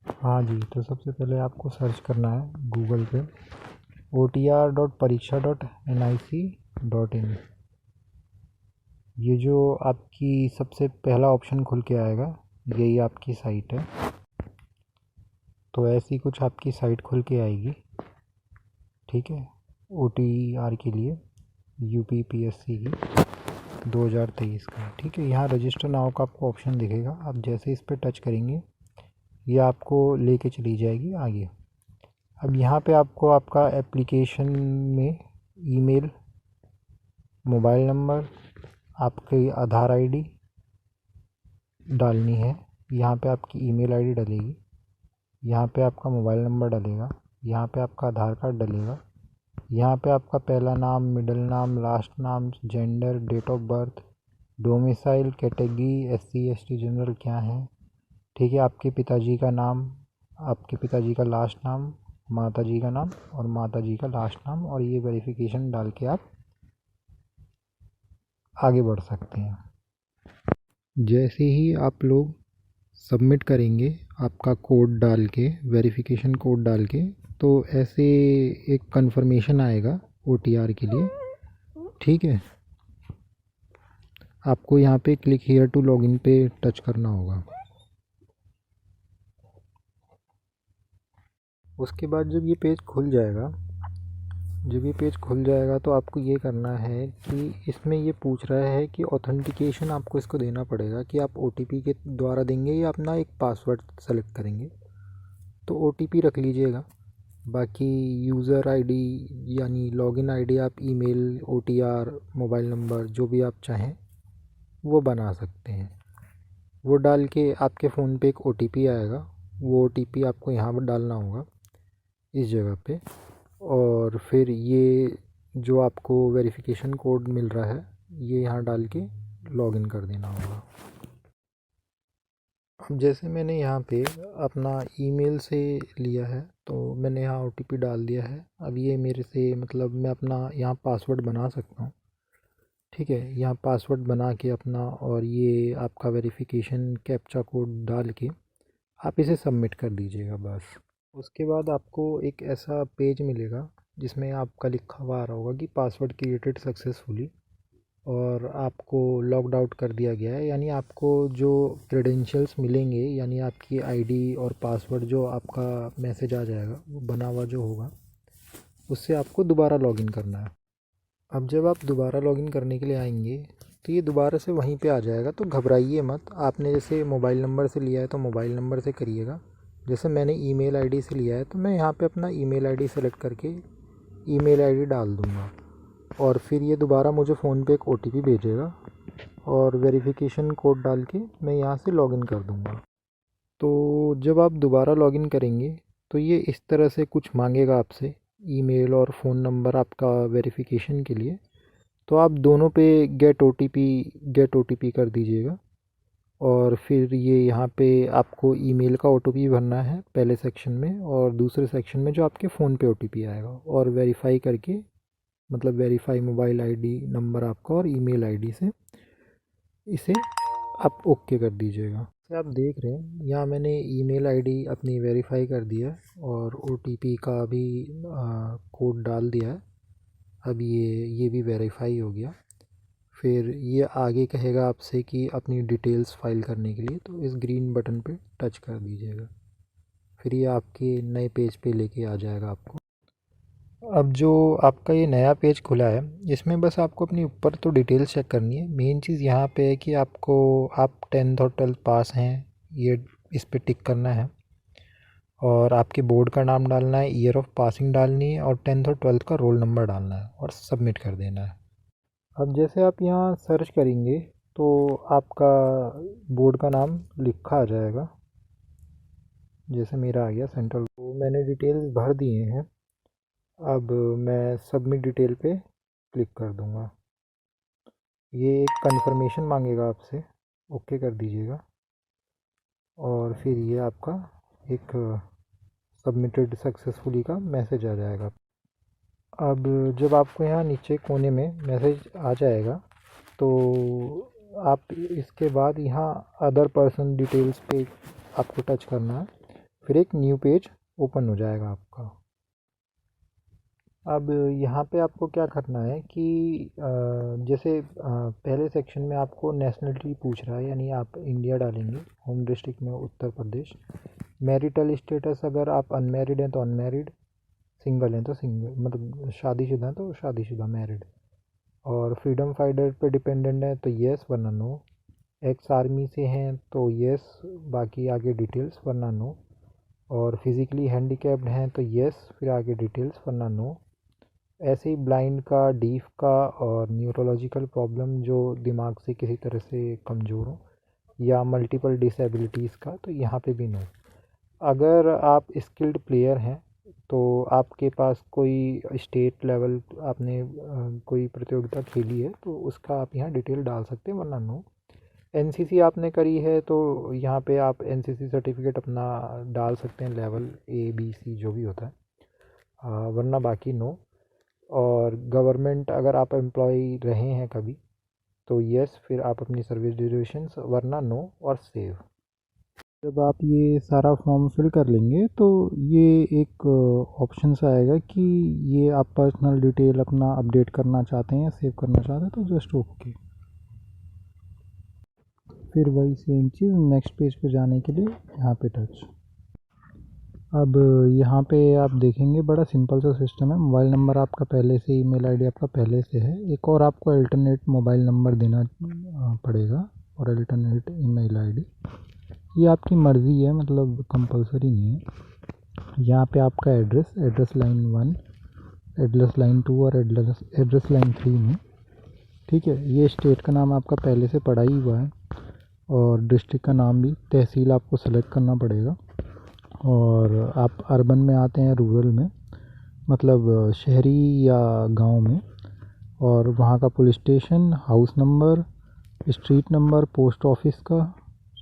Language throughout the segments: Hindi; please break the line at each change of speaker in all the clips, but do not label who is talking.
हाँ जी, तो सबसे पहले आपको सर्च करना है गूगल पे otr.pariksha.nic.in। ये जो आपकी सबसे पहला ऑप्शन खुल के आएगा, यही आपकी साइट है। तो ऐसी कुछ आपकी साइट खुल के आएगी, ठीक है। OTR के लिए UPPSC की 2023 का, ठीक है। यहाँ रजिस्टर नाउ का आपको ऑप्शन दिखेगा। आप जैसे इस पर टच करेंगे ये आपको लेके चली जाएगी आगे। अब यहाँ पे आपको आपका एप्लीकेशन में ईमेल, मोबाइल नंबर, आपकी आधार आईडी डालनी है। यहाँ पे आपकी ईमेल आईडी डलेगी, यहाँ पे आपका मोबाइल नंबर डलेगा, यहाँ पे आपका आधार कार्ड डलेगा, यहाँ पे आपका पहला नाम, मिडिल नाम, लास्ट नाम, gender, date of birth, domicile, category SC ST general क्या है, ठीक है। आपके पिताजी का नाम, आपके पिताजी का लास्ट नाम, माताजी का नाम और माताजी का लास्ट नाम, और ये वेरिफिकेशन डाल के आप आगे बढ़ सकते हैं। जैसे ही आप लोग सबमिट करेंगे आपका कोड डाल के, वेरिफिकेशन कोड डाल के, तो ऐसे एक कंफर्मेशन आएगा OTR के लिए, ठीक है। आपको यहाँ पे क्लिक हियर टू लॉगिन पे टच करना होगा। उसके बाद जब ये पेज खुल जाएगा, तो आपको ये करना है कि इसमें ये पूछ रहा है कि ऑथेंटिकेशन आपको इसको देना पड़ेगा कि आप OTP के द्वारा देंगे या अपना एक पासवर्ड सेलेक्ट करेंगे। तो OTP रख लीजिएगा। बाकी यूज़र आईडी यानी लॉगिन आईडी आप ईमेल, OTR, मोबाइल नंबर जो भी आप चाहें वो बना सकते हैं। वो डाल के आपके फ़ोन पे एक OTP आएगा, वो OTP आपको यहाँ पर डालना होगा इस जगह पे। और फिर ये जो आपको वेरिफिकेशन कोड मिल रहा है ये यहाँ डाल के लॉगिन कर देना होगा। अब जैसे मैंने यहाँ पे अपना ईमेल से लिया है तो मैंने यहाँ OTP डाल दिया है। अब ये मेरे से मतलब मैं अपना यहाँ पासवर्ड बना सकता हूँ, ठीक है। यहाँ पासवर्ड बना के अपना, और ये आपका वेरिफिकेशन कैप्चा कोड डाल के आप इसे सबमिट कर दीजिएगा बस। उसके बाद आपको एक ऐसा पेज मिलेगा जिसमें आपका लिखा हुआ आ रहा होगा कि पासवर्ड क्रिएटेड सक्सेसफुली, और आपको लॉग्ड आउट कर दिया गया है। यानी आपको जो क्रेडेंशियल्स मिलेंगे, यानी आपकी आईडी और पासवर्ड जो आपका मैसेज आ जाएगा वो बना हुआ जो होगा, उससे आपको दोबारा लॉगिन करना है। अब जब आप दोबारा लॉगिन करने के लिए आएंगे तो ये दोबारा से वहीं पे आ जाएगा, तो घबराइए मत। आपने जैसे मोबाइल नंबर से लिया है तो मोबाइल नंबर से करिएगा। जैसे मैंने ईमेल आईडी से लिया है तो मैं यहाँ पे अपना ईमेल आईडी सेलेक्ट करके ईमेल आईडी डाल दूँगा, और फिर ये दोबारा मुझे फ़ोन पे एक OTP भेजेगा और वेरिफिकेशन कोड डाल के मैं यहाँ से लॉगिन कर दूँगा। तो जब आप दोबारा लॉगिन करेंगे तो ये इस तरह से कुछ मांगेगा आपसे, ईमेल और फ़ोन नंबर आपका वेरिफिकेशन के लिए। तो आप दोनों पे गेट OTP कर दीजिएगा, और फिर ये यहाँ पे आपको ईमेल का OTP भरना है पहले सेक्शन में, और दूसरे सेक्शन में जो आपके फ़ोन पे OTP आएगा, और वेरीफाई करके मतलब वेरीफाई मोबाइल आईडी नंबर आपका और ईमेल आईडी से इसे आप ओके कर दीजिएगा। जैसे आप देख रहे हैं यहाँ मैंने ईमेल आईडी अपनी वेरीफाई कर दिया है और OTP का भी कोड डाल दिया है। अब ये भी वेरीफाई हो गया। फिर ये आगे कहेगा आपसे कि अपनी डिटेल्स फाइल करने के लिए, तो इस ग्रीन बटन पे टच कर दीजिएगा। फिर ये आपके नए पेज पे लेके आ जाएगा आपको। अब जो आपका ये नया पेज खुला है इसमें बस आपको अपनी ऊपर तो डिटेल्स चेक करनी है। मेन चीज़ यहाँ पे है कि आप 10th और 12th पास हैं, ये इस पे टिक करना है, और आपके बोर्ड का नाम डालना है, ईयर ऑफ पासिंग डालनी है, और 10th और 12th का रोल नंबर डालना है और सबमिट कर देना है। अब जैसे आप यहाँ सर्च करेंगे तो आपका बोर्ड का नाम लिखा आ जाएगा। जैसे मेरा आ गया सेंट्रल, तो मैंने डिटेल्स भर दिए हैं। अब मैं सबमिट डिटेल पे क्लिक कर दूंगा। ये एक कंफर्मेशन मांगेगा आपसे, ओके कर दीजिएगा, और फिर ये आपका एक सबमिटेड सक्सेसफुली का मैसेज आ जाएगा। अब जब आपको यहाँ नीचे कोने में मैसेज आ जाएगा तो आप इसके बाद यहाँ अदर पर्सन डिटेल्स पे आपको टच करना है। फिर एक न्यू पेज ओपन हो जाएगा आपका। अब यहाँ पे आपको क्या करना है कि जैसे पहले सेक्शन में आपको नेशनलिटी पूछ रहा है, यानी आप इंडिया डालेंगे, होम डिस्ट्रिक्ट में उत्तर प्रदेश। मैरिटल स्टेटस, अगर आप अनमैरिड हैं तो अनमैरिड, सिंगल हैं तो सिंगल, मतलब शादीशुदा हैं तो शादीशुदा मैरिड। और फ्रीडम फाइटर पे डिपेंडेंट है तो येस वरना नो। एक्स आर्मी से हैं तो येस, बाकी आगे डिटेल्स वरना नो। और फिज़िकली हैंडीकैप्ड हैं तो येस, फिर आगे डिटेल्स वरना नो। ऐसे ही ब्लाइंड का, डीफ का, और न्यूरोलॉजिकल प्रॉब्लम जो दिमाग से किसी तरह से कमज़ोर हो, या मल्टीपल डिसेबिलिटीज़ का, तो यहाँ पे भी नो। अगर आप स्किल्ड प्लेयर हैं तो आपके पास कोई स्टेट लेवल आपने कोई प्रतियोगिता खेली है तो उसका आप यहाँ डिटेल डाल सकते हैं, वरना नो। एनसीसी आपने करी है तो यहाँ पे आप एनसीसी सर्टिफिकेट अपना डाल सकते हैं, लेवल ए बी सी जो भी होता है, वरना बाकी नो। और गवर्नमेंट अगर आप एम्प्लॉय रहे हैं कभी तो यस, फिर आप अपनी सर्विस ड्यूरेशंस, वरना नो और सेव। जब आप ये सारा फॉर्म फिल कर लेंगे तो ये एक ऑप्शन सा आएगा कि ये आप पर्सनल डिटेल अपना अपडेट करना चाहते हैं या सेव करना चाहते हैं, तो जस्ट ओके। फिर वही सेम चीज़ नेक्स्ट पेज पे जाने के लिए यहाँ पे टच। अब यहाँ पे आप देखेंगे बड़ा सिंपल सा सिस्टम है। मोबाइल नंबर आपका पहले से, ईमेल आईडी आपका पहले से है, एक और आपको अल्टरनेट मोबाइल नंबर देना पड़ेगा, और अल्टरनेट ईमेल आईडी। ये आपकी मर्ज़ी है, मतलब कंपलसरी नहीं है। यहाँ पे आपका address, address line 1, address line 2 और एड्रेस लाइन 3 में, ठीक है। ये स्टेट का नाम आपका पहले से पड़ा ही हुआ है, और डिस्ट्रिक्ट का नाम भी, तहसील आपको सेलेक्ट करना पड़ेगा। और आप अर्बन में आते हैं, रूरल में, मतलब शहरी या गांव में, और वहाँ का police station, house number, street number, post office का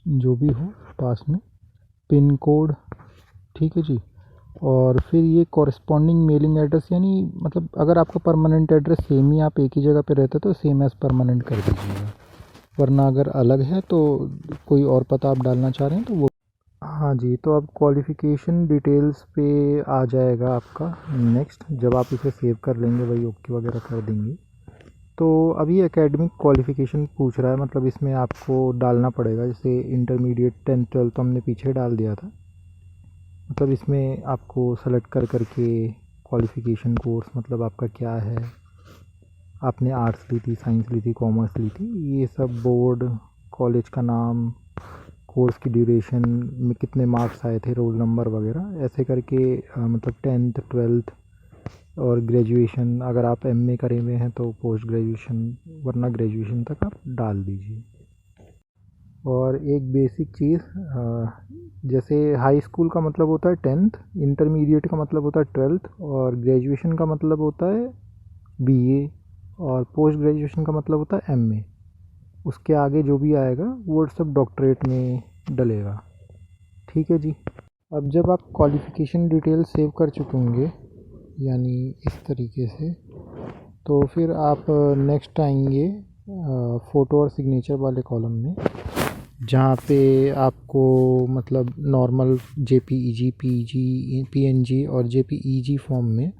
जो भी हो पास में, पिन कोड, ठीक है जी। और फिर ये कॉरस्पॉन्डिंग मेलिंग एड्रेस, यानी मतलब अगर आपका परमानेंट एड्रेस सेम ही, आप एक ही जगह पे रहते तो सेम एज़ परमानेंट कर दीजिएगा, वरना अगर अलग है तो कोई और पता आप डालना चाह रहे हैं तो वो। हाँ जी, तो अब क्वालिफ़िकेशन डिटेल्स पे आ जाएगा आपका नेक्स्ट, जब आप इसे सेव कर लेंगे, वही ओके वगैरह कर देंगे। तो अभी एकेडमिक क्वालिफ़िकेशन पूछ रहा है, मतलब इसमें आपको डालना पड़ेगा, जैसे इंटरमीडिएट 10th 12th तो हमने पीछे डाल दिया था, मतलब इसमें आपको सेलेक्ट कर करके क्वालिफ़िकेशन कोर्स, मतलब आपका क्या है, आपने आर्ट्स ली थी, साइंस ली थी, कॉमर्स ली थी, ये सब, बोर्ड, कॉलेज का नाम, कोर्स की ड्यूरेशन में कितने मार्क्स आए थे, रोल नंबर वगैरह, ऐसे करके मतलब 10th 12th, और ग्रेजुएशन अगर आप एमए करे हुए हैं तो पोस्ट ग्रेजुएशन, वरना ग्रेजुएशन तक आप डाल दीजिए। और एक बेसिक चीज़, जैसे हाई स्कूल का मतलब होता है 10th, इंटरमीडिएट का मतलब होता है 12th, और ग्रेजुएशन का मतलब होता है बीए, और पोस्ट ग्रेजुएशन का मतलब होता है एमए। उसके आगे जो भी आएगा वो सब डॉक्टरेट में डलेगा, ठीक है जी। अब जब आप क्वालिफ़िकेशन डिटेल सेव कर चुके होंगे, यानी इस तरीके से, तो फिर आप नेक्स्ट आएंगे फ़ोटो और सिग्नेचर वाले कॉलम में, जहाँ पे आपको मतलब नॉर्मल जेपीईजी, पीजी, पीएनजी और जेपीईजी फॉर्म में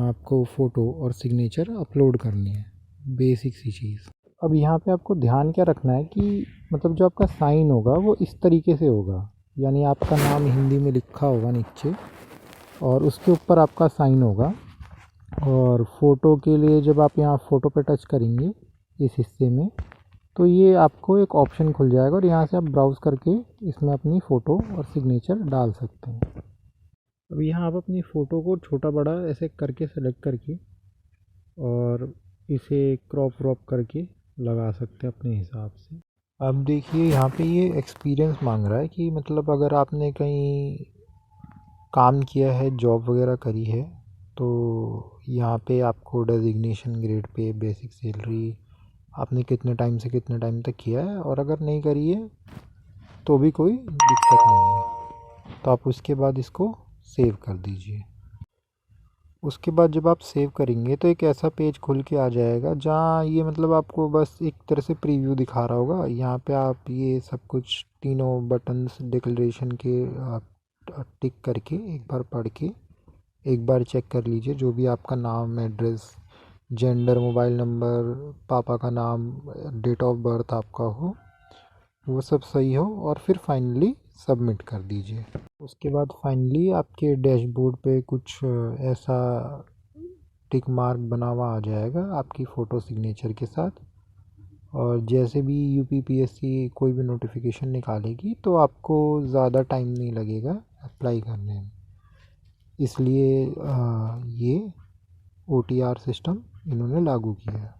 आपको फ़ोटो और सिग्नेचर अपलोड करनी है, बेसिक सी चीज़। अब यहाँ पे आपको ध्यान क्या रखना है कि मतलब जो आपका साइन होगा वो इस तरीके से होगा, यानी आपका नाम हिंदी में लिखा होगा नीचे, और उसके ऊपर आपका साइन होगा। और फ़ोटो के लिए जब आप यहाँ फ़ोटो पे टच करेंगे इस हिस्से में, तो ये आपको एक ऑप्शन खुल जाएगा, और यहाँ से आप ब्राउज़ करके इसमें अपनी फ़ोटो और सिग्नेचर डाल सकते हैं। अब यहाँ आप अपनी फ़ोटो को छोटा बड़ा ऐसे करके सेलेक्ट करके, और इसे क्रॉप व्रॉप करके लगा सकते हैं अपने हिसाब से। अब देखिए यहाँ पे ये एक्सपीरियंस मांग रहा है कि मतलब अगर आपने कहीं काम किया है, जॉब वगैरह करी है, तो यहाँ पे आपको designation, grade pay, basic salary, आपने कितने टाइम से कितने टाइम तक किया है, और अगर नहीं करी है तो भी कोई दिक्कत नहीं है, तो आप उसके बाद इसको सेव कर दीजिए। उसके बाद जब आप सेव करेंगे तो एक ऐसा पेज खुल के आ जाएगा जहाँ ये मतलब आपको बस एक तरह से प्रीव्यू दिखा रहा होगा। यहाँ पे आप ये सब कुछ तीनों बटन्स डिक्लेरेशन के आप टिक करके एक बार पढ़ के एक बार चेक कर लीजिए, जो भी आपका नाम, एड्रेस, जेंडर, मोबाइल नंबर, पापा का नाम, डेट ऑफ बर्थ आपका हो, वो सब सही हो, और फिर फाइनली सबमिट कर दीजिए। उसके बाद फाइनली आपके डैशबोर्ड पे कुछ ऐसा टिक मार्क बना हुआ आ जाएगा आपकी फ़ोटो सिग्नेचर के साथ। और जैसे भी यूपीपीएससी कोई भी नोटिफिकेशन निकालेगी तो आपको ज़्यादा टाइम नहीं लगेगा अप्लाई करने में, इसलिए ये ओटीआर सिस्टम इन्होंने लागू किया है।